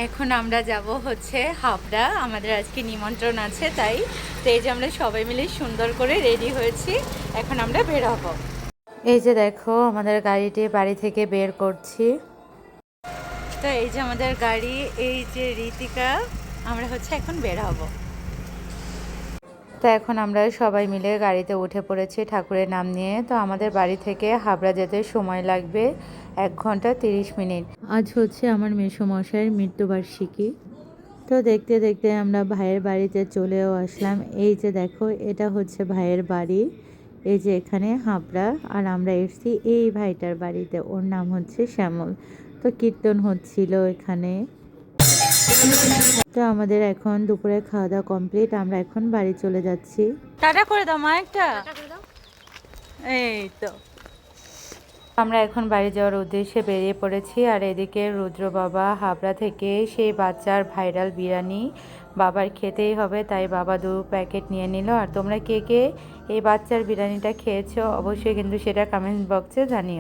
এখন আমরা যাব হচ্ছে হাবড়া, আমাদের আজকে নিমন্ত্রণ আছে তাই। তো এই যে আমরা সবাই মিলে সুন্দর করে রেডি হয়েছি, এখন আমরা বের হব। এই যে দেখো আমাদের গাড়িটি বাড়ি থেকে বের করছি। তো এই যে আমাদের গাড়ি, এই যে রীতিকা, আমরা হচ্ছে এখন বের হব। তো এখন আমরা সবাই মিলে গাড়িতে উঠে পড়েছি ঠাকুরের নাম নিয়ে। তো আমাদের বাড়ি থেকে হাবড়া যেতে সময় লাগবে 1 ঘন্টা 30 মিনিট। আজ হচ্ছে আমার মেসোমশাইয়ের মৃত্যুবার্ষিকী। তো দেখতে দেখতে আমরা ভাইয়ের বাড়িতে চলেও আসলাম। এই যে দেখো এটা হচ্ছে ভাইয়ের বাড়ি, এই যে এখানে হাবড়া। আর আমরা এসেছি এই ভাইটার বাড়িতে, ওর নাম হচ্ছে শ্যামল। তো কীর্তন হচ্ছিল এখানে। তো আমাদের এখন দুপুরে খাওয়া দাওয়া কমপ্লিট, আমরা এখন বাড়ি চলে যাচ্ছি। টাটা করে দাও মা একটা। এই তো আমরা এখন বাড়ি যাওয়ার উদ্দেশ্যে বেরিয়ে পড়েছি। আর এদিকে রুদ্র বাবা হাবড়া থেকে সেই বাচ্চার ভাইরাল বিরিয়ানি বাবার খেতেই হবে, তাই বাবা 2 প্যাকেট নিয়ে নিল। আর তোমরা কে কে এই বাচ্চার বিরিয়ানিটা খেয়েছো অবশ্যই কিন্তু সেটা কমেন্ট বক্সে জানিও।